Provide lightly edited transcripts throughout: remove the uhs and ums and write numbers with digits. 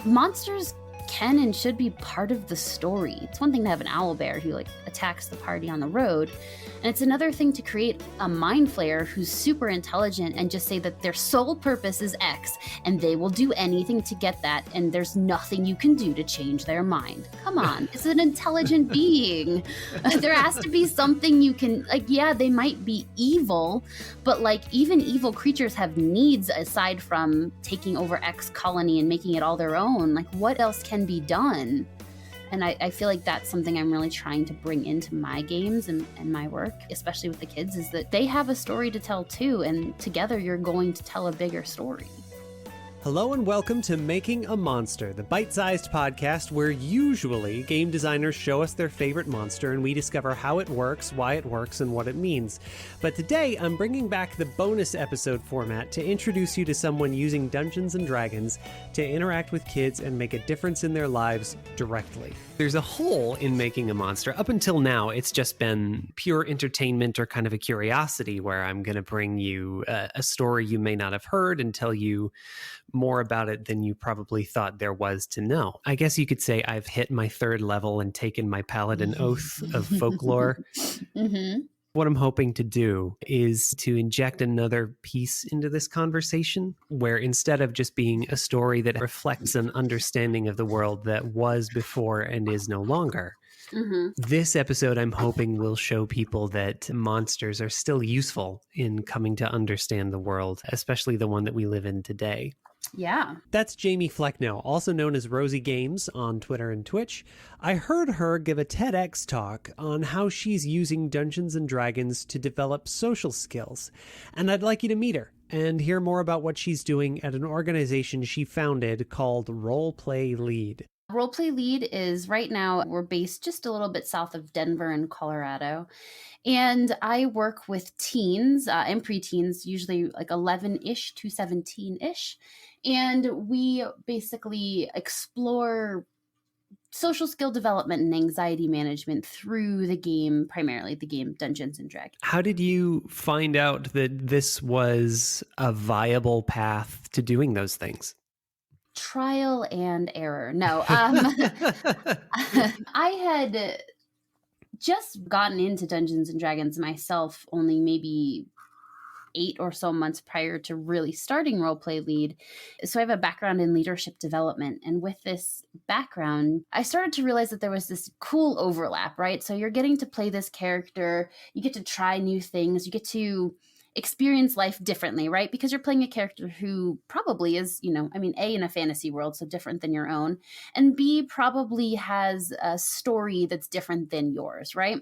monsters can and should be part of the story. It's one thing to have an owlbear who attacks the party on the road, and it's another thing to create a mind flayer who's super intelligent and just say that their sole purpose is X and they will do anything to get that, and there's nothing you can do to change their mind. Come on, it's an intelligent being. There has to be something you can, yeah, they might be evil, but even evil creatures have needs aside from taking over X colony and making it all their own. What else can be done? And I feel like that's something I'm really trying to bring into my games and my work, especially with the kids, is that they have a story to tell too, and together you're going to tell a bigger story. Hello and welcome to Making a Monster, the bite-sized podcast where usually game designers show us their favorite monster and we discover how it works, why it works, and what it means. But today I'm bringing back the bonus episode format to introduce you to someone using Dungeons & Dragons to interact with kids and make a difference in their lives directly. There's a hole in Making a Monster. Up until now, it's just been pure entertainment or kind of a curiosity where I'm going to bring you a story you may not have heard and tell you more about it than you probably thought there was to know. I guess you could say I've hit my third level and taken my paladin oath of folklore. Mm-hmm. What I'm hoping to do is to inject another piece into this conversation where instead of just being a story that reflects an understanding of the world that was before and is no longer, this episode I'm hoping will show people that monsters are still useful in coming to understand the world, especially the one that we live in today. Yeah. That's Jamie Flecknoe, also known as Rosie Games on Twitter and Twitch. I heard her give a TEDx talk on how she's using Dungeons & Dragons to develop social skills. And I'd like you to meet her and hear more about what she's doing at an organization she founded called Roleplay Lead. Roleplay Lead is right now, we're based just a little bit south of Denver in Colorado. And I work with teens and preteens, usually 11-ish to 17-ish. And we basically explore social skill development and anxiety management through the game, primarily the game Dungeons & Dragons. How did you find out that this was a viable path to doing those things? Trial and error. No, I had just gotten into Dungeons & Dragons myself only maybe 8 or so months prior to really starting Roleplay Lead. So I have a background in leadership development. And with this background, I started to realize that there was this cool overlap, right? So you're getting to play this character, you get to try new things, you get to experience life differently, right? Because you're playing a character who probably is, A, in a fantasy world, so different than your own, and B, probably has a story that's different than yours, right?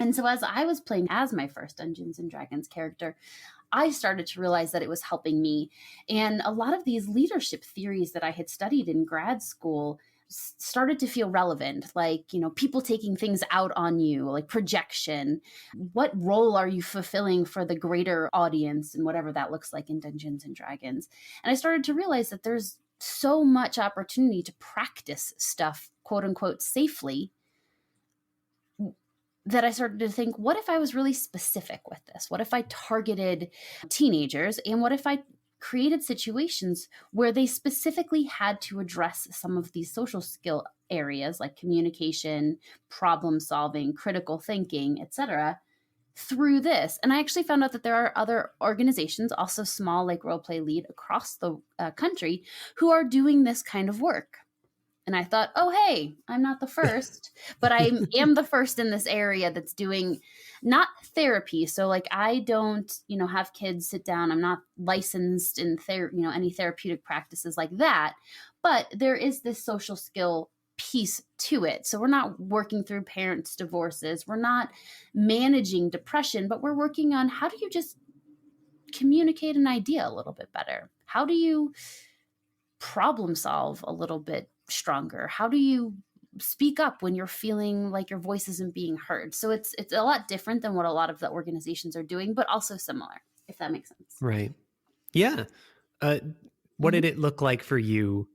And so as I was playing as my first Dungeons & Dragons character, I started to realize that it was helping me. And a lot of these leadership theories that I had studied in grad school started to feel relevant, people taking things out on you, like projection. What role are you fulfilling for the greater audience and whatever that looks like in Dungeons & Dragons? And I started to realize that there's so much opportunity to practice stuff, quote unquote, safely, that I started to think, what if I was really specific with this? What if I targeted teenagers? And what if I created situations where they specifically had to address some of these social skill areas like communication, problem solving, critical thinking, etc., through this? And I actually found out that there are other organizations, also small like Roleplay Lead across the country, who are doing this kind of work. And I thought, oh, hey, I'm not the first, but I am the first in this area that's doing not therapy. So I don't, have kids sit down. I'm not licensed in any therapeutic practices like that. But there is this social skill piece to it. So we're not working through parents' divorces. We're not managing depression, but we're working on how do you just communicate an idea a little bit better? How do you problem solve a little bit stronger? How do you speak up when you're feeling like your voice isn't being heard? So it's a lot different than what a lot of the organizations are doing, but also similar, if that makes sense. Right. Yeah. What did it look like for you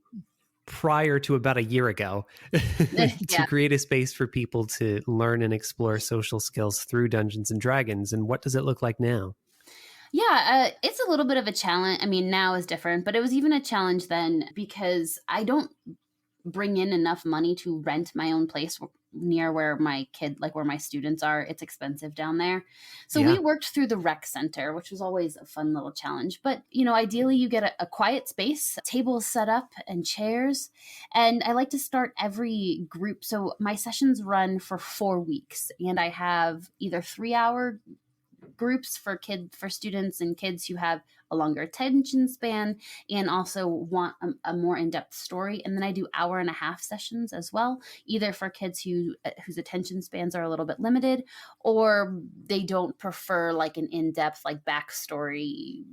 prior to about a year ago to create a space for people to learn and explore social skills through Dungeons & Dragons? And what does it look like now? Yeah, it's a little bit of a challenge. I mean, now is different, but it was even a challenge then because I don't bring in enough money to rent my own place near where my kid, like where my students are. It's expensive down there. So we Yeah. worked through the rec center, which was always a fun little challenge. But, you know, ideally you get a quiet space, tables set up and chairs. And I like to start every group. So my sessions run for 4 weeks and I have either 3 hour groups for students and kids who have a longer attention span and also want a more in-depth story. And then I do hour and a half sessions as well, either for kids whose attention spans are a little bit limited, or they don't prefer like an in-depth like backstory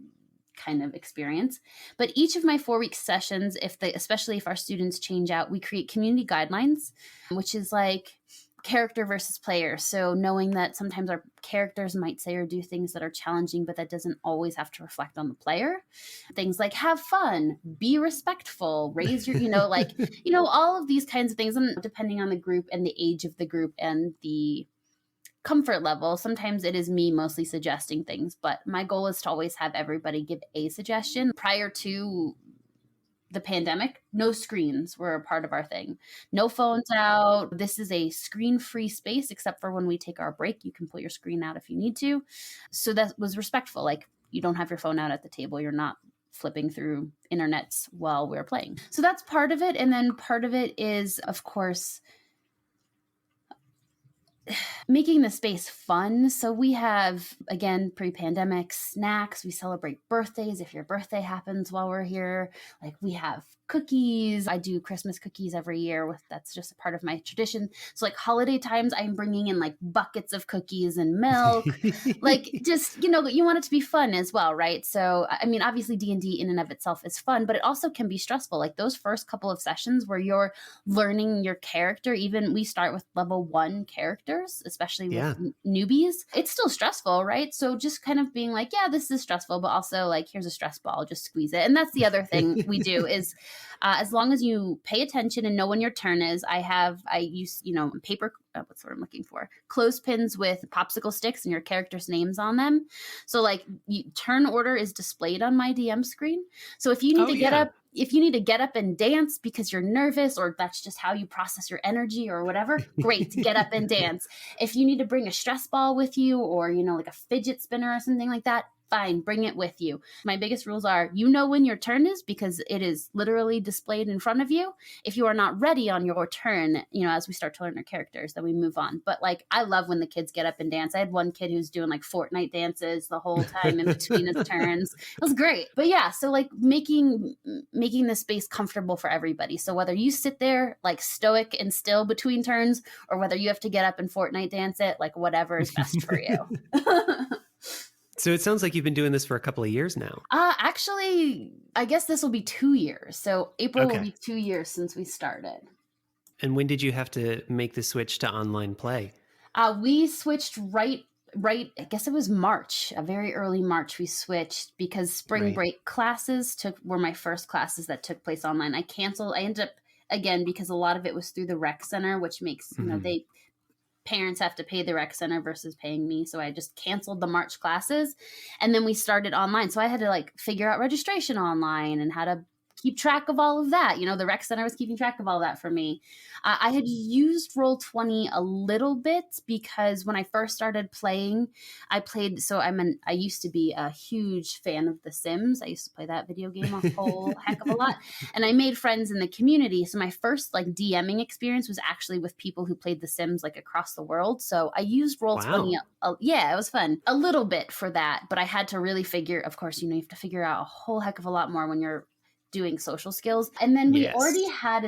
kind of experience. But each of my 4 week sessions, especially if our students change out, we create community guidelines, which is like character versus player. So knowing that sometimes our characters might say or do things that are challenging, but that doesn't always have to reflect on the player. Things like have fun, be respectful, raise your, like, all of these kinds of things. And depending on the group and the age of the group and the comfort level, sometimes it is me mostly suggesting things, but my goal is to always have everybody give a suggestion. Prior to the pandemic, no screens were a part of our thing. No phones out. This is a screen-free space, except for when we take our break. You can pull your screen out if you need to. So that was respectful. Like, you don't have your phone out at the table. You're not flipping through internets while we're playing. So that's part of it. And then part of it is, of course, making the space fun. So we have, again, pre-pandemic snacks. We celebrate birthdays. If your birthday happens while we're here, like we have cookies. I do Christmas cookies every year. That's just a part of my tradition. So like holiday times, I'm bringing in like buckets of cookies and milk. Like just, you want it to be fun as well, right? So, I mean, obviously D&D in and of itself is fun, but it also can be stressful. Like those first couple of sessions where you're learning your character, even we start with level 1 characters, especially with Yeah. newbies, it's still stressful, right? So just kind of being like, yeah, this is stressful, but also like, here's a stress ball, just squeeze it. And that's the other thing we do is as long as you pay attention and know when your turn is, I use, paper, what's what I'm looking for, clothespins with popsicle sticks and your character's names on them. So like turn order is displayed on my DM screen. So if you need Oh, to get yeah. up, if you need to get up and dance because you're nervous or that's just how you process your energy or whatever, great, get up and dance. If you need to bring a stress ball with you or, like a fidget spinner or something like that, fine, bring it with you. My biggest rules are, when your turn is because it is literally displayed in front of you. If you are not ready on your turn, as we start to learn our characters, then we move on. But like, I love when the kids get up and dance. I had one kid who's doing like Fortnite dances the whole time in between his turns. It was great. But yeah, so like making the space comfortable for everybody. So whether you sit there like stoic and still between turns, or whether you have to get up and Fortnite dance it, like whatever is best for you. So it sounds like you've been doing this for a couple of years now. Actually, I guess this will be 2 years. So April will Okay. be 2 years since we started. And when did you have to make the switch to online play? We switched right, I guess it was March, a very early March we switched because spring Right. break classes were my first classes that took place online. I ended up, again, because a lot of it was through the rec center, which makes, parents have to pay the rec center versus paying me. So I just canceled the March classes and then we started online. So I had to like figure out registration online and how to keep track of all of that. The rec center was keeping track of all that for me. I had used Roll20 a little bit because when I first started playing, I used to be a huge fan of The Sims. I used to play that video game a whole heck of a lot. And I made friends in the community. So my first like DMing experience was actually with people who played The Sims like across the world. So I used Roll20. Wow. Yeah, it was fun. A little bit for that, but I had to really of course, you have to figure out a whole heck of a lot more when you're doing social skills. And then we already Yes. had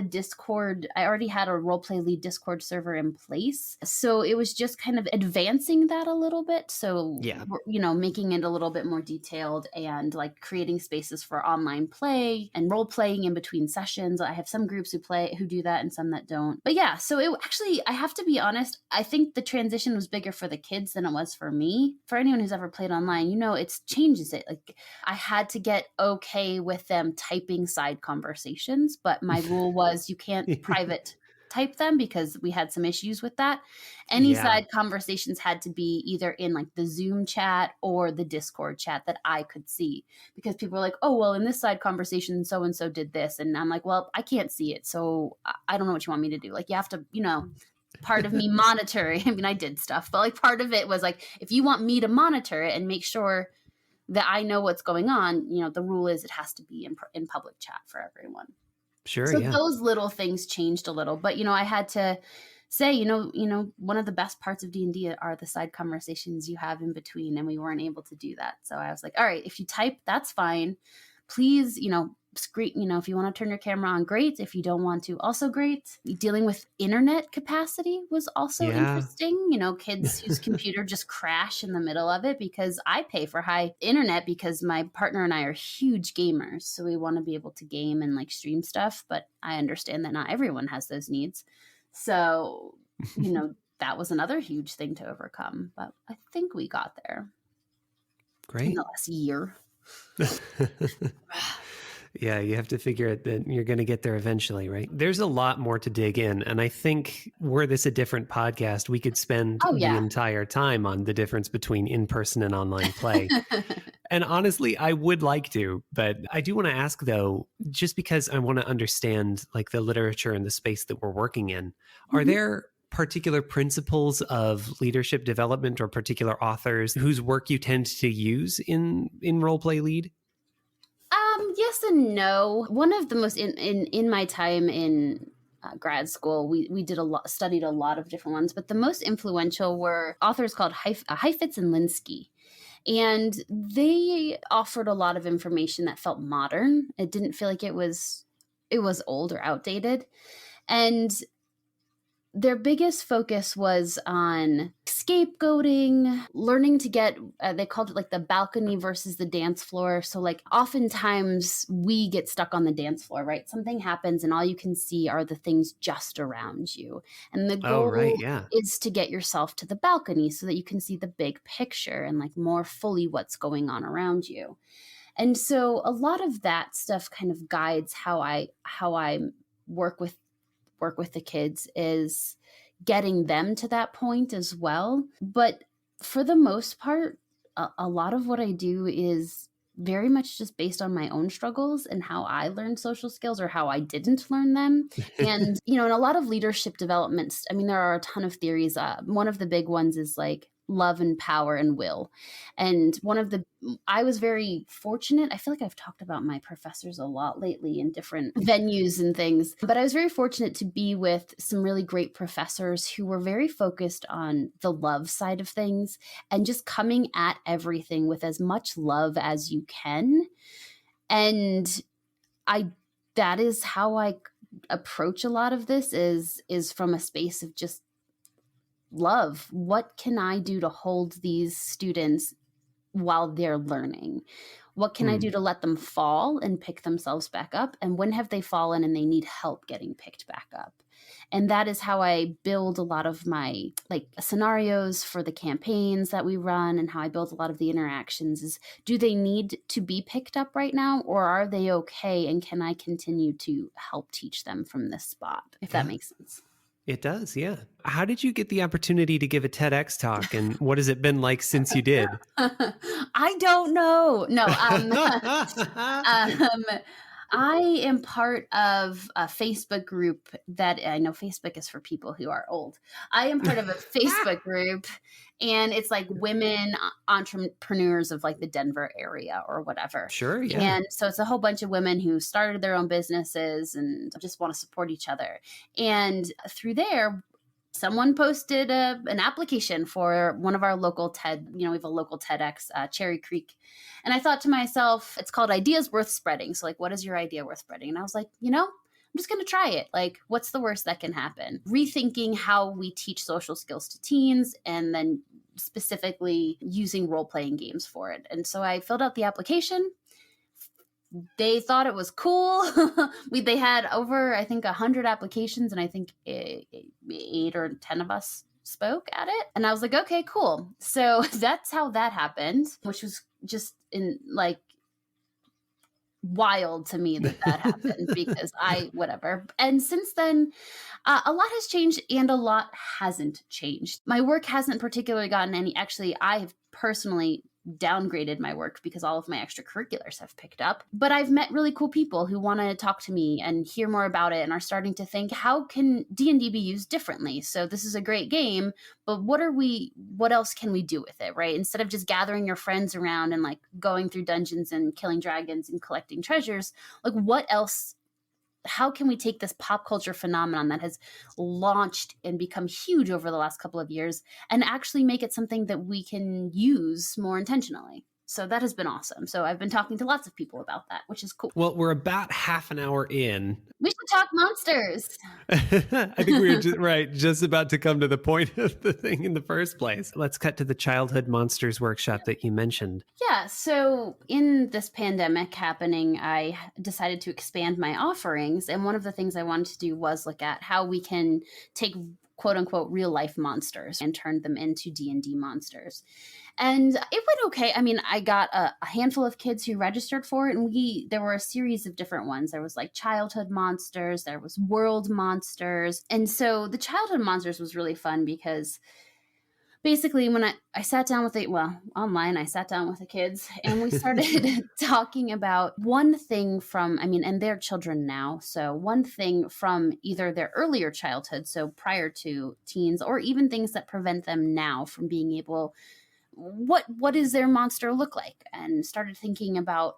I already had a roleplay lead Discord server in place. So it was just kind of advancing that a little bit. So, Yeah. making it a little bit more detailed and like creating spaces for online play and role playing in between sessions. I have some groups who do that and some that don't. But yeah, so it actually, I have to be honest, I think the transition was bigger for the kids than it was for me. For anyone who's ever played online, it changes it. Like I had to get okay with them typing side conversations, but my rule was you can't private type them because we had some issues with that. Any Yeah. side conversations had to be either in like the Zoom chat or the Discord chat that I could see, because people were like, oh, well, in this side conversation, so and so did this. And I'm like, well, I can't see it. So I don't know what you want me to do. Like, you have to, part of me monitoring. I mean, I did stuff, but like part of it was like, if you want me to monitor it and make sure that I know what's going on, the rule is it has to be in public chat for everyone. Sure. So Yeah. those little things changed a little, but I had to say, one of the best parts of D&D are the side conversations you have in between, and we weren't able to do that. So I was like, all right, if you type, that's fine. Please, screen, if you want to turn your camera on, great. If you don't want to, also great. Dealing with internet capacity was also Yeah. interesting. Kids whose computer just crash in the middle of it, because I pay for high internet because my partner and I are huge gamers. So we want to be able to game and like stream stuff, but I understand that not everyone has those needs. So, that was another huge thing to overcome, but I think we got there in Great. the last year. Yeah, you have to figure it that you're going to get there eventually, right? There's a lot more to dig in. And I think were this a different podcast, we could spend Oh, the yeah. entire time on the difference between in-person and online play. And honestly, I would like to, but I do want to ask though, just because I want to understand like the literature and the space that we're working in, are there particular principles of leadership development or particular authors whose work you tend to use in role play lead? Yes and no. One of the most in my time in grad school, we studied a lot of different ones, but the most influential were authors called Heifetz and Linsky. And they offered a lot of information that felt modern. It didn't feel like it was old or outdated. And their biggest focus was on scapegoating, learning to get, they called it like the balcony versus the dance floor. So like oftentimes we get stuck on the dance floor, right? Something happens and all you can see are the things just around you. And the Oh, right. goal Yeah. is to get yourself to the balcony so that you can see the big picture and like more fully what's going on around you. And so a lot of that stuff kind of guides how I work with the kids, is getting them to that point as well. But for the most part, a lot of what I do is very much just based on my own struggles and how I learned social skills or how I didn't learn them. And, in a lot of leadership developments, I mean, there are a ton of theories. One of the big ones is like love and power and will. And I was very fortunate. I feel like I've talked about my professors a lot lately in different venues and things, but I was very fortunate to be with some really great professors who were very focused on the love side of things and just coming at everything with as much love as you can. And that is how I approach a lot of this, is from a space of just love. What can I do to hold these students while they're learning? What can I do to let them fall and pick themselves back up? And when have they fallen and they need help getting picked back up? And that is how I build a lot of my like scenarios for the campaigns that we run, and how I build a lot of the interactions is, do they need to be picked up right now, or are they okay? And can I continue to help teach them from this spot? If that makes sense. It does, yeah. How did you get the opportunity to give a TEDx talk, and what has it been like since you did? I don't know. No, I am part of a Facebook group that, I know Facebook is for people who are old. I am part of a Facebook group, and it's like women entrepreneurs of like the Denver area or whatever. Sure, yeah. And so it's a whole bunch of women who started their own businesses and just want to support each other. And through there, someone posted an application for one of our local TED, we have a local TEDx, Cherry Creek. And I thought to myself, it's called Ideas Worth Spreading. So like, what is your idea worth spreading? And I was like, I'm just going to try it. Like, what's the worst that can happen? Rethinking how we teach social skills to teens, and then specifically using role-playing games for it. And so I filled out the application. They thought it was cool. They had over, I think, 100 applications, and I think 8 or 10 of us spoke at it. And I was like, okay, cool. So that's how that happened, which was just in like wild to me that that happened because whatever. And since then, a lot has changed and a lot hasn't changed. My work hasn't particularly gotten any, actually, I have personally downgraded my work because all of my extracurriculars have picked up. But I've met really cool people who want to talk to me and hear more about it and are starting to think, how can D&D be used differently? So this is a great game, but what else can we do with it, right? Instead of just gathering your friends around and like going through dungeons and killing dragons and collecting treasures, like what else, how can we take this pop culture phenomenon that has launched and become huge over the last couple of years and actually make it something that we can use more intentionally? So that has been awesome. So I've been talking to lots of people about that, which is cool. Well, we're about half an hour in. We should talk monsters. I think we were just about to come to the point of the thing in the first place. Let's cut to the Childhood Monsters workshop that you mentioned. Yeah, so in this pandemic happening, I decided to expand my offerings. And one of the things I wanted to do was look at how we can take quote unquote real life monsters and turn them into D&D monsters. And it went okay. I mean, I got a handful of kids who registered for it, and there were a series of different ones. There was like childhood monsters, there was world monsters. And so the childhood monsters was really fun because basically when I sat down with online, I sat down with the kids and we started talking about one thing from, I mean, and they're children now. So one thing from either their earlier childhood, so prior to teens, or even things that prevent them now from being able, what does their monster look like? And started thinking about,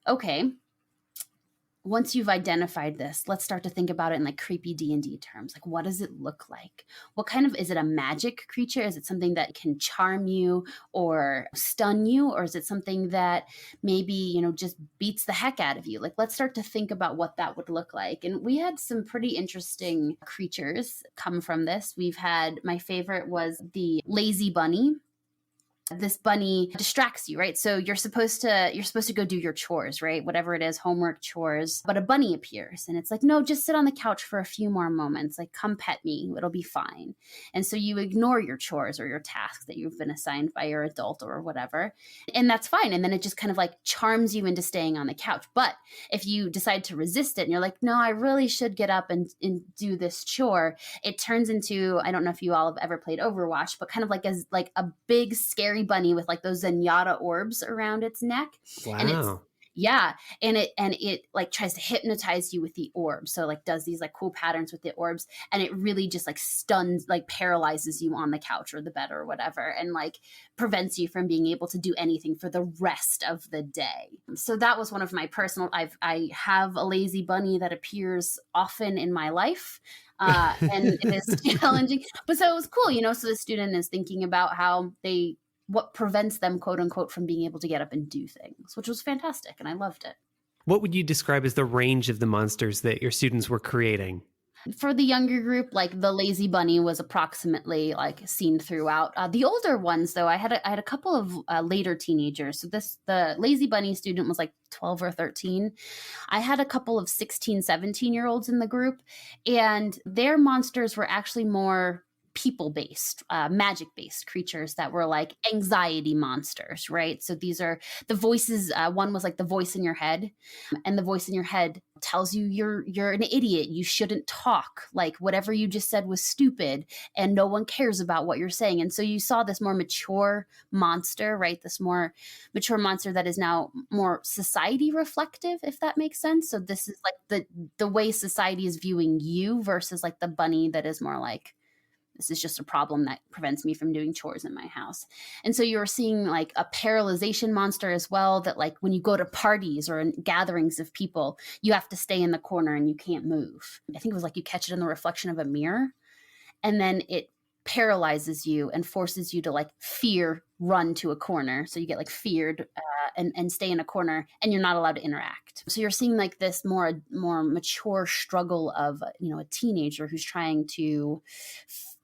okay, once you've identified this, let's start to think about it in like creepy D&D terms. Like, what does it look like? What kind of, is it a magic creature? Is it something that can charm you or stun you? Or is it something that maybe, just beats the heck out of you? Like, let's start to think about what that would look like. And we had some pretty interesting creatures come from this. My favorite was the lazy bunny. This bunny distracts you, right? So you're supposed to go do your chores, right? Whatever it is, homework, chores, but a bunny appears and it's like, no, just sit on the couch for a few more moments. Like, come pet me. It'll be fine. And so you ignore your chores or your tasks that you've been assigned by your adult or whatever. And that's fine. And then it just kind of like charms you into staying on the couch. But if you decide to resist it and you're like, no, I really should get up and do this chore, it turns into, I don't know if you all have ever played Overwatch, but kind of like a big scary bunny with like those Zenyatta orbs around its neck. Wow. And it like tries to hypnotize you with the orbs. So like does these like cool patterns with the orbs, and it really just like stuns, like paralyzes you on the couch or the bed or whatever, and like prevents you from being able to do anything for the rest of the day. So that was one of my personal, I have a lazy bunny that appears often in my life. And it is challenging, but so it was cool, so the student is thinking about what prevents them, quote unquote, from being able to get up and do things, which was fantastic. And I loved it. What would you describe as the range of the monsters that your students were creating? For the younger group, like the lazy bunny was approximately like seen throughout. The older ones, though, I had a couple of later teenagers. So the lazy bunny student was like 12 or 13. I had a couple of 16, 17-year-olds in the group, and their monsters were actually more people-based, magic-based creatures that were like anxiety monsters, right? So these are the voices. One was like the voice in your head, and the voice in your head tells you you're an idiot. You shouldn't talk. Like whatever you just said was stupid, and no one cares about what you're saying. And so you saw this more mature monster, right? This more mature monster that is now more society reflective, if that makes sense. So this is like the way society is viewing you versus like the bunny that is more like, this is just a problem that prevents me from doing chores in my house. And so you're seeing like a paralyzation monster as well, that like when you go to parties or in gatherings of people, you have to stay in the corner and you can't move. I think it was like you catch it in the reflection of a mirror, and then it paralyzes you and forces you to like run to a corner. So you get like feared and stay in a corner, and you're not allowed to interact. So you're seeing like this more mature struggle of, a teenager who's trying to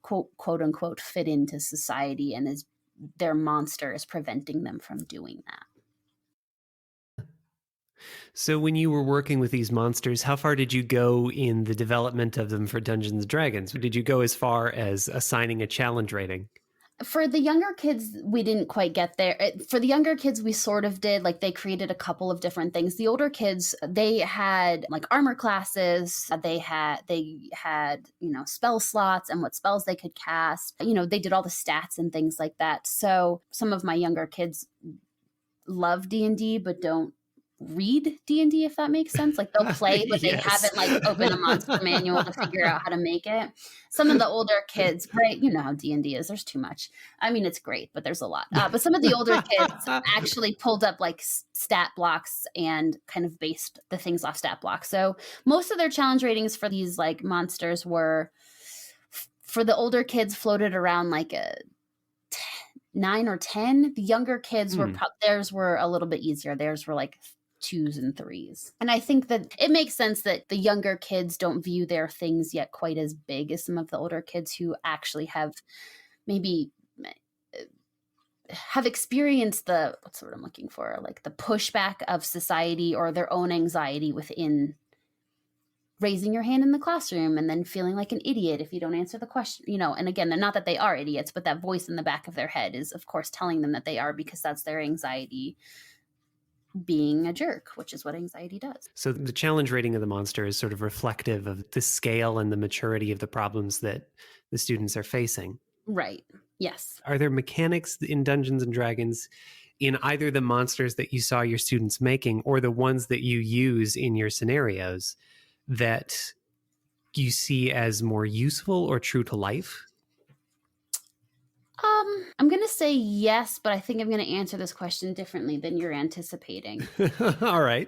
quote unquote fit into society, and their monster is preventing them from doing that. So when you were working with these monsters, how far did you go in the development of them for Dungeons & Dragons? Did you go as far as assigning a challenge rating? For the younger kids, we didn't quite get there. For the younger kids, we sort of did. Like they created a couple of different things. The older kids, they had like armor classes. They had spell slots and what spells they could cast. They did all the stats and things like that. So some of my younger kids love D&D but don't read D&D, if that makes sense. Like they'll play but they Yes. haven't like opened a monster manual to figure out how to make it. Some of the older kids, right, you know how D&D is, there's too much. I mean, it's great, but there's a lot. But some of the older kids actually pulled up like stat blocks and kind of based the things off stat blocks. So most of their challenge ratings for these like monsters were, for the older kids, floated around like a 9 or 10. The younger kids were theirs were a little bit easier. Theirs were like 2s and 3s. And I think that it makes sense that the younger kids don't view their things yet quite as big as some of the older kids who actually have maybe have experienced what's the word I'm looking for, like the pushback of society or their own anxiety within raising your hand in the classroom and then feeling like an idiot if you don't answer the question, and again, they're not that they are idiots, but that voice in the back of their head is of course telling them that they are, because that's their anxiety being a jerk, which is what anxiety does. So the challenge rating of the monster is sort of reflective of the scale and the maturity of the problems that the students are facing. Right. Yes. Are there mechanics in Dungeons and Dragons in either the monsters that you saw your students making or the ones that you use in your scenarios that you see as more useful or true to life? I'm going to say yes, but I think I'm going to answer this question differently than you're anticipating. All right.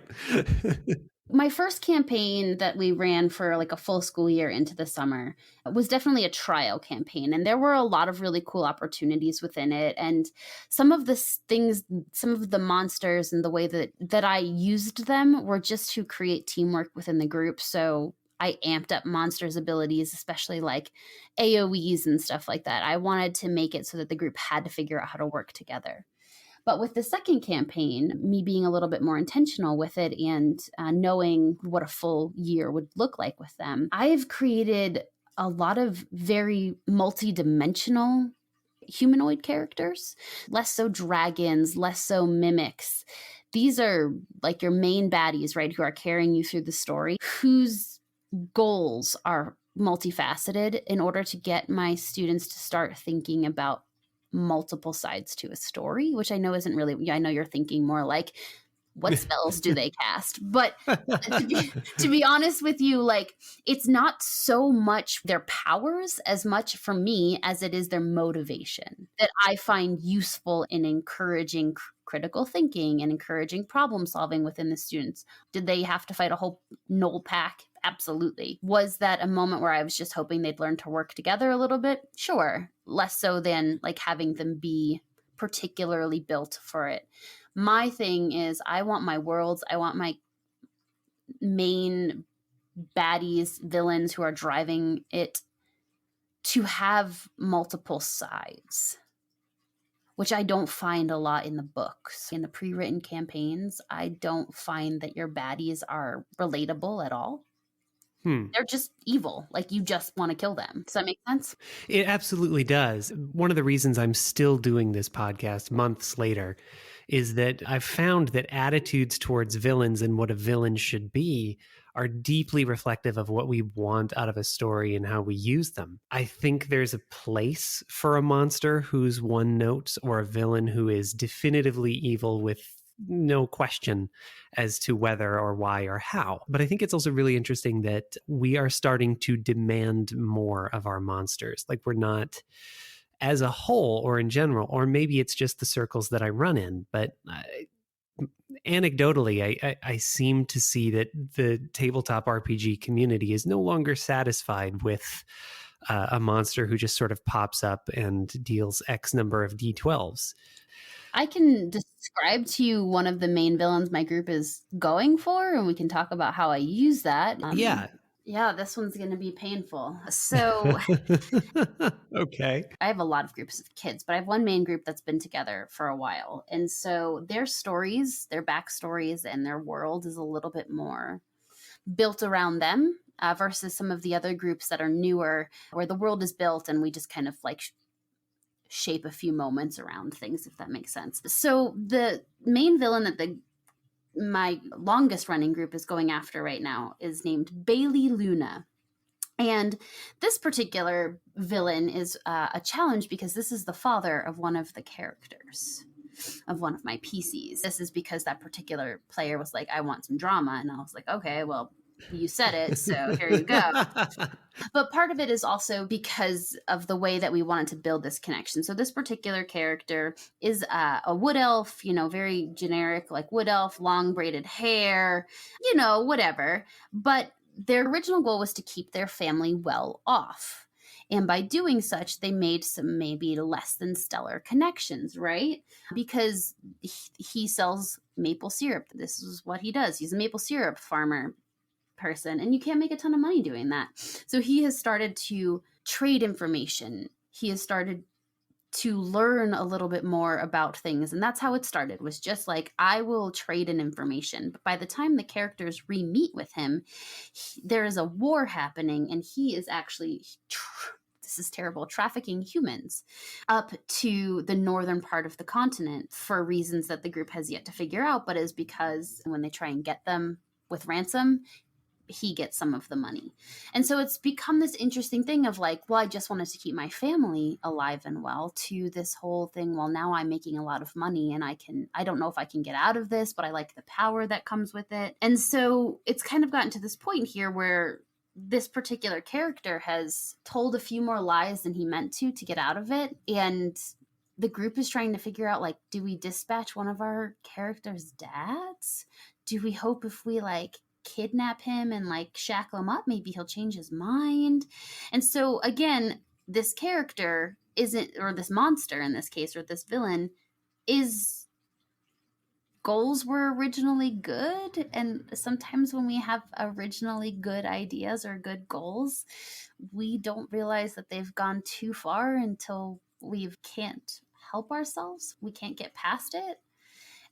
My first campaign that we ran for like a full school year into the summer was definitely a trial campaign. And there were a lot of really cool opportunities within it. And some of the things, some of the monsters and the way that I used them were just to create teamwork within the group. So I amped up monsters' abilities, especially like AoEs and stuff like that. I wanted to make it so that the group had to figure out how to work together. But with the second campaign, me being a little bit more intentional with it and knowing what a full year would look like with them, I've created a lot of very multi-dimensional humanoid characters, less so dragons, less so mimics. These are like your main baddies, right, who are carrying you through the story, whose goals are multifaceted in order to get my students to start thinking about multiple sides to a story, which I know isn't really, I know you're thinking more like, what spells do they cast? But to be honest with you, like, it's not so much their powers as much for me as it is their motivation that I find useful in encouraging critical thinking and encouraging problem solving within the students. Did they have to fight a whole Knoll pack? Absolutely. Was that a moment where I was just hoping they'd learn to work together a little bit? Sure. Less so than like having them be particularly built for it. My thing is I want my worlds, I want my main baddies, villains who are driving it to have multiple sides, which I don't find a lot in the books. In the pre-written campaigns, I don't find that your baddies are relatable at all. They're just evil. Like, you just want to kill them. Does that make sense? It absolutely does. One of the reasons I'm still doing this podcast months later is that I've found that attitudes towards villains and what a villain should be are deeply reflective of what we want out of a story and how we use them. I think there's a place for a monster who's one note, or a villain who is definitively evil with no question as to whether or why or how. But I think it's also really interesting that we are starting to demand more of our monsters. Like, we're not, as a whole or in general, or maybe it's just the circles that I run in, but anecdotally, I seem to see that the tabletop RPG community is no longer satisfied with a monster who just sort of pops up and deals X number of D12s. I can describe to you one of the main villains my group is going for, and we can talk about how I use that. Yeah, this one's going to be painful. So, okay. I have a lot of groups of kids, but I have one main group that's been together for a while. And so their stories, their backstories, and their world is a little bit more built around them versus some of the other groups that are newer, where the world is built and we just kind of like shape a few moments around things, if that makes sense. So the main villain that my longest running group is going after right now is named Bailey Luna. And this particular villain is a challenge because this is the father of one of the characters of one of my PCs. This is because that particular player was like, I want some drama. And I was like, okay, well, you said it, so here you go. But part of it is also because of the way that we wanted to build this connection. So this particular character is a wood elf, very generic, like wood elf, long braided hair, whatever. But their original goal was to keep their family well off. And by doing such, they made some maybe less than stellar connections, right? Because he sells maple syrup. This is what he does. He's a maple syrup farmer person, and you can't make a ton of money doing that. So he has started to trade information. He has started to learn a little bit more about things, and that's how it started, was just like, I will trade in information. But by the time the characters re-meet with him, there is a war happening, and he is actually this is terrible, trafficking humans up to the northern part of the continent for reasons that the group has yet to figure out, but is because when they try and get them with ransom, he gets some of the money. And so it's become this interesting thing of like, well, I just wanted to keep my family alive and well, to this whole thing, well, now I'm making a lot of money and I don't know if I can get out of this, but I like the power that comes with it. And so it's kind of gotten to this point here where this particular character has told a few more lies than he meant to get out of it. And the group is trying to figure out, like, do we dispatch one of our characters' dads? Do we hope if we kidnap him and shackle him up, maybe he'll change his mind? And so again, this character isn't, or this monster in this case, or this villain, is goals were originally good, and sometimes when we have originally good ideas or good goals, we don't realize that they've gone too far until we can't help ourselves. We can't get past it.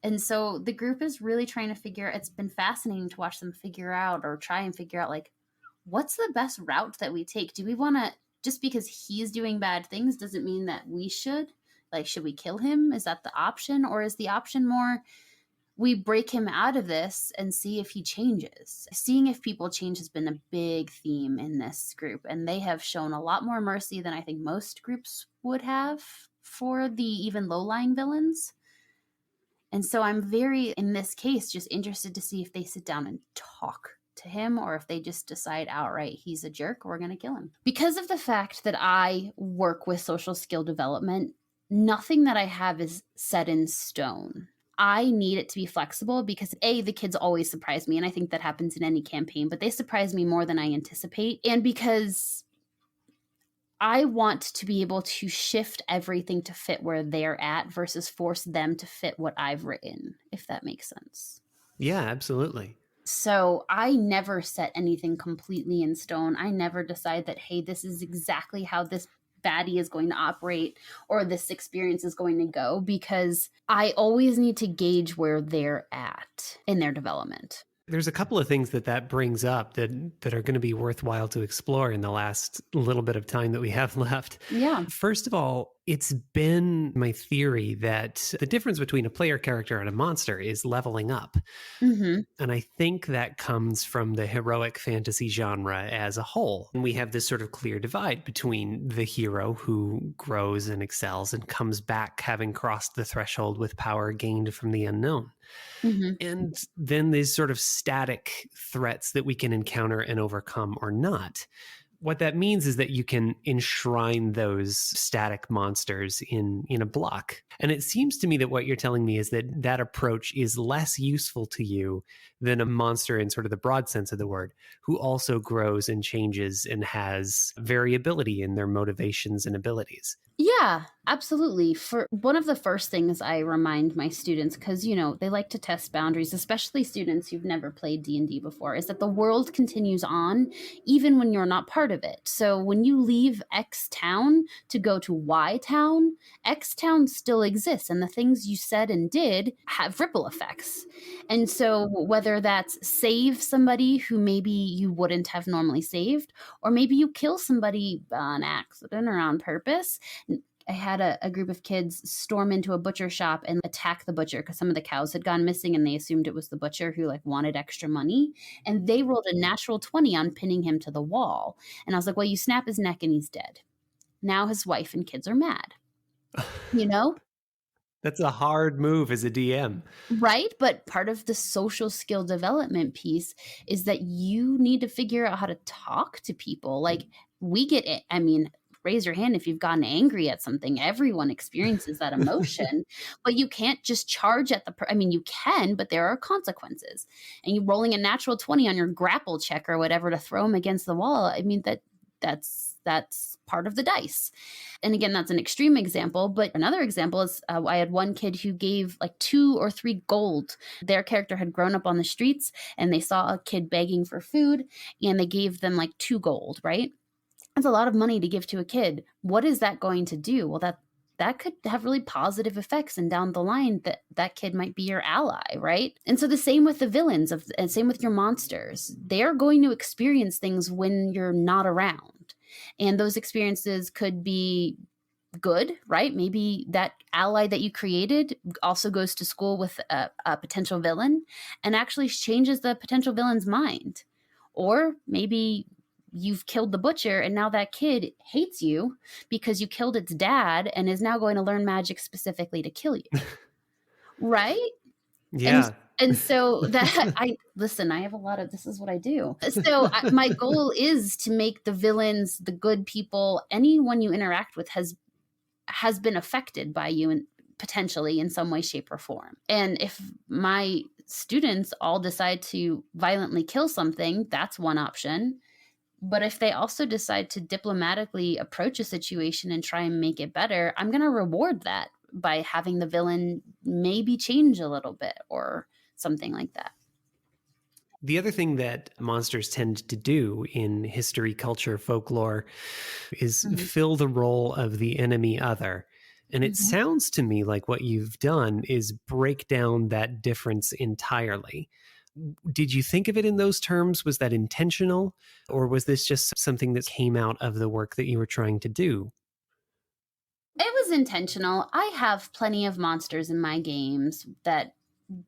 And so the group is really trying to it's been fascinating to watch them figure out, or try and figure out, what's the best route that we take? Do we want to, just because he's doing bad things doesn't mean that we should? Should we kill him? Is that the option? Or is the option more, we break him out of this and see if he changes? Seeing if people change has been a big theme in this group, and they have shown a lot more mercy than I think most groups would have for the even low-lying villains. And so I'm very, in this case, just interested to see if they sit down and talk to him, or if they just decide outright he's a jerk, we're going to kill him. Because of the fact that I work with social skill development, nothing that I have is set in stone. I need it to be flexible because the kids always surprise me, and I think that happens in any campaign, but they surprise me more than I anticipate. And because I want to be able to shift everything to fit where they're at versus force them to fit what I've written, if that makes sense. Yeah, absolutely. So I never set anything completely in stone. I never decide that, hey, this is exactly how this baddie is going to operate or this experience is going to go, because I always need to gauge where they're at in their development. There's a couple of things that brings up that are going to be worthwhile to explore in the last little bit of time that we have left. Yeah. First of all, it's been my theory that the difference between a player character and a monster is leveling up. Mm-hmm. And I think that comes from the heroic fantasy genre as a whole. And we have this sort of clear divide between the hero who grows and excels and comes back having crossed the threshold with power gained from the unknown. Mm-hmm. And then these sort of static threats that we can encounter and overcome or not. What that means is that you can enshrine those static monsters in a block. And it seems to me that what you're telling me is that approach is less useful to you than a monster in sort of the broad sense of the word, who also grows and changes and has variability in their motivations and abilities. Yeah, absolutely. For one of the first things I remind my students, because, they like to test boundaries, especially students who've never played D&D before, is that the world continues on even when you're not part of it. So when you leave X town to go to Y town, X town still exists, and the things you said and did have ripple effects. And so whether that's save somebody who maybe you wouldn't have normally saved, or maybe you kill somebody on accident or on purpose, I had a group of kids storm into a butcher shop and attack the butcher because some of the cows had gone missing and they assumed it was the butcher who like wanted extra money. And they rolled a natural 20 on pinning him to the wall. And I was like, well, you snap his neck and he's dead. Now his wife and kids are mad, you know? That's a hard move as a DM. Right? But part of the social skill development piece is that you need to figure out how to talk to people. Like we get it. I mean, raise your hand if you've gotten angry at something. Everyone experiences that emotion, but you can't just charge at I mean, you can, but there are consequences. And you rolling a natural 20 on your grapple check or whatever to throw them against the wall. I mean, that's part of the dice. And again, that's an extreme example, but another example is I had one kid who gave like 2 or 3 gold. Their character had grown up on the streets and they saw a kid begging for food and they gave them like 2 gold, right? That's a lot of money to give to a kid. What is that going to do? Well, that could have really positive effects, and down the line that kid might be your ally, right? And so the same with the villains and same with your monsters. They're going to experience things when you're not around. And those experiences could be good, right? Maybe that ally that you created also goes to school with a potential villain and actually changes the potential villain's mind. Or maybe you've killed the butcher and now that kid hates you because you killed its dad and is now going to learn magic specifically to kill you. Right? And Yeah. and so that I have a lot of, this is what I do. So my goal is to make the villains, the good people, anyone you interact with has been affected by you and potentially in some way, shape, or form. And if my students all decide to violently kill something, that's one option. But if they also decide to diplomatically approach a situation and try and make it better, I'm going to reward that by having the villain maybe change a little bit or something like that. The other thing that monsters tend to do in history, culture, folklore is fill the role of the enemy other. And it sounds to me like what you've done is break down that difference entirely. Did you think of it in those terms? Was that intentional? Or was this just something that came out of the work that you were trying to do? It was intentional. I have plenty of monsters in my games that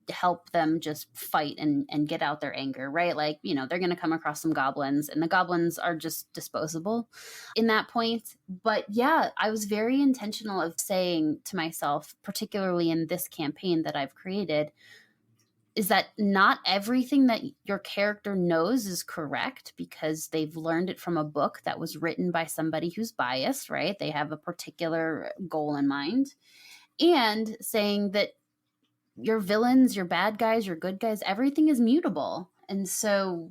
help them just fight and get out their anger, right? Like, they're going to come across some goblins and the goblins are just disposable in that point. But yeah, I was very intentional of saying to myself, particularly in this campaign that I've created, is that not everything that your character knows is correct because they've learned it from a book that was written by somebody who's biased, right? They have a particular goal in mind. And saying that your villains, your bad guys, your good guys, everything is mutable. And so,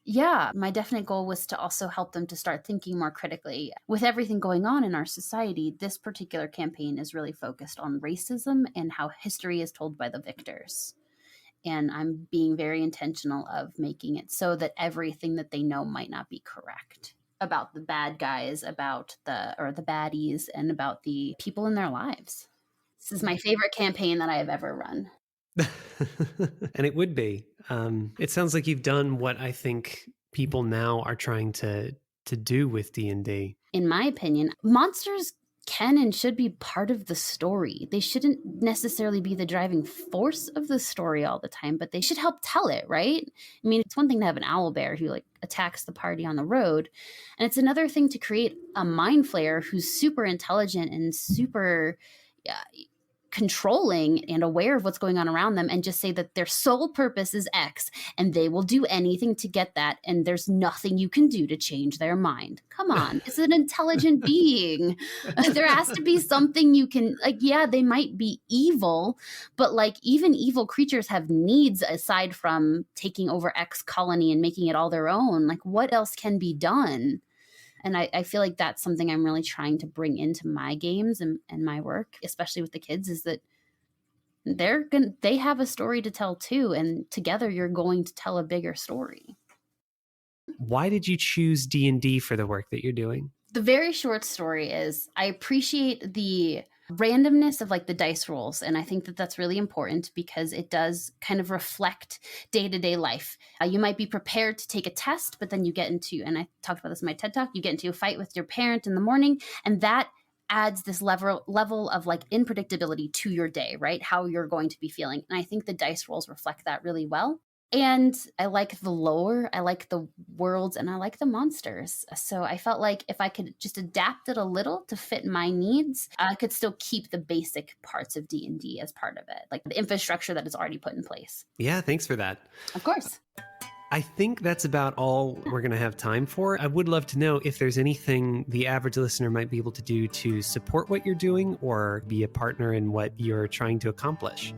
yeah, my definite goal was to also help them to start thinking more critically. With everything going on in our society, this particular campaign is really focused on racism and how history is told by the victors. And I'm being very intentional of making it so that everything that they know might not be correct about the bad guys, about the baddies, and about the people in their lives. This is my favorite campaign that I have ever run. And it would be. It sounds like you've done what I think people now are trying to do with D&D. In my opinion, monsters can and should be part of the story. They shouldn't necessarily be the driving force of the story all the time, but they should help tell it, right? I mean, it's one thing to have an owlbear who attacks the party on the road, and it's another thing to create a mind flayer who's super intelligent and super controlling and aware of what's going on around them, and just say that their sole purpose is X and they will do anything to get that, and there's nothing you can do to change their mind. Come on, it's an intelligent being. There has to be something you can, yeah, they might be evil, but even evil creatures have needs aside from taking over X colony and making it all their own. What else can be done? And I feel like that's something I'm really trying to bring into my games and my work, especially with the kids, is that they have a story to tell too. And together you're going to tell a bigger story. Why did you choose D&D for the work that you're doing? The very short story is I appreciate the randomness of the dice rolls. And I think that that's really important because it does kind of reflect day-to-day life. You might be prepared to take a test, but then you get into, and I talked about this in my TED Talk, you get into a fight with your parent in the morning, and that adds this level of like unpredictability to your day, right? How you're going to be feeling. And I think the dice rolls reflect that really well. And I like the lore, I like the worlds, and I like the monsters. So I felt like if I could just adapt it a little to fit my needs, I could still keep the basic parts of D&D as part of it, like the infrastructure that is already put in place. Yeah, thanks for that. Of course. I think that's about all we're going to have time for. I would love to know if there's anything the average listener might be able to do to support what you're doing or be a partner in what you're trying to accomplish.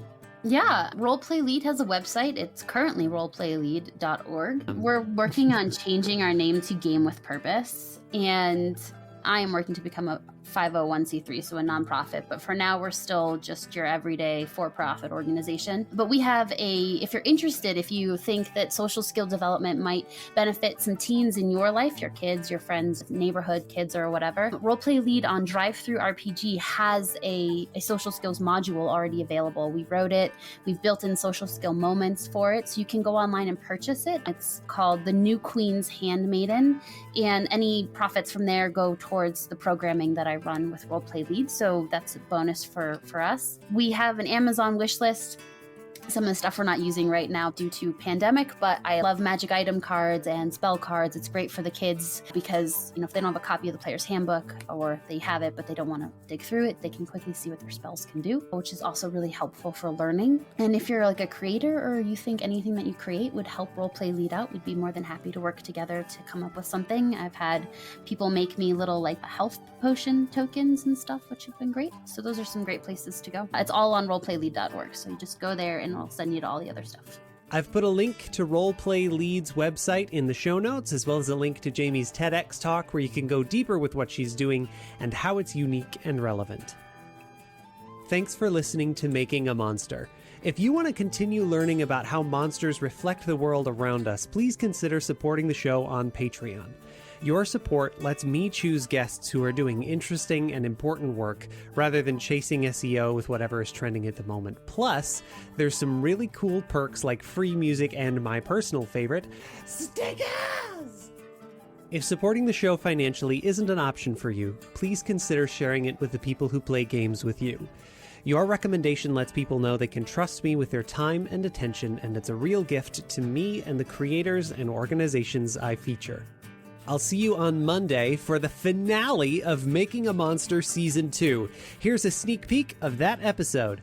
Yeah, Roleplay Lead has a website. It's currently roleplaylead.org. We're working on changing our name to Game with Purpose, and I am working to become a 501c3, so a nonprofit. But for now, we're still just your everyday for-profit organization. But we have if you're interested, if you think that social skill development might benefit some teens in your life, your kids, your friends, neighborhood kids, or whatever, Roleplay Lead on Drive-Thru RPG has a social skills module already available. We wrote it. We've built in social skill moments for it, so you can go online and purchase it. It's called The New Queen's Handmaiden, and any profits from there go towards the programming that I run with Roleplay Lead, so that's a bonus for us. We have an Amazon wish list. Some of the stuff we're not using right now due to pandemic, but I love magic item cards and spell cards. It's great for the kids because, if they don't have a copy of the player's handbook, or they have it but they don't want to dig through it, they can quickly see what their spells can do, which is also really helpful for learning. And if you're like a creator, or you think anything that you create would help Roleplay Lead out, we'd be more than happy to work together to come up with something. I've had people make me little like health potion tokens and stuff, which have been great. So those are some great places to go. It's all on roleplaylead.org, so you just go there and I'll send you to all the other stuff. I've put a link to Roleplay Lead's website in the show notes, as well as a link to Jamie's TEDx talk where you can go deeper with what she's doing and how it's unique and relevant. Thanks for listening to Making a Monster. If you want to continue learning about how monsters reflect the world around us, please consider supporting the show on Patreon. Your support lets me choose guests who are doing interesting and important work rather than chasing SEO with whatever is trending at the moment. Plus, there's some really cool perks like free music and my personal favorite, stickers! If supporting the show financially isn't an option for you, please consider sharing it with the people who play games with you. Your recommendation lets people know they can trust me with their time and attention, and it's a real gift to me and the creators and organizations I feature. I'll see you on Monday for the finale of Making a Monster Season 2. Here's a sneak peek of that episode.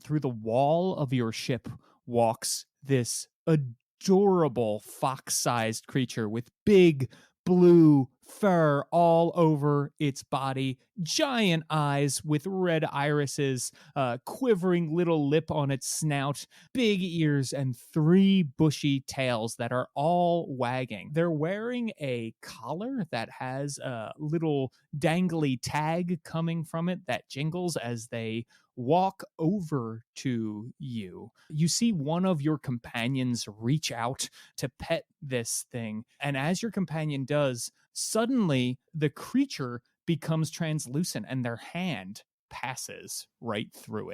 Through the wall of your ship walks this adorable fox-sized creature with big blue fur all over its body, giant eyes with red irises, quivering little lip on its snout, big ears, and 3 bushy tails that are all wagging. They're wearing a collar that has a little dangly tag coming from it that jingles as they walk over to you. You see one of your companions reach out to pet this thing, and as your companion does, suddenly the creature becomes translucent and their hand passes right through it.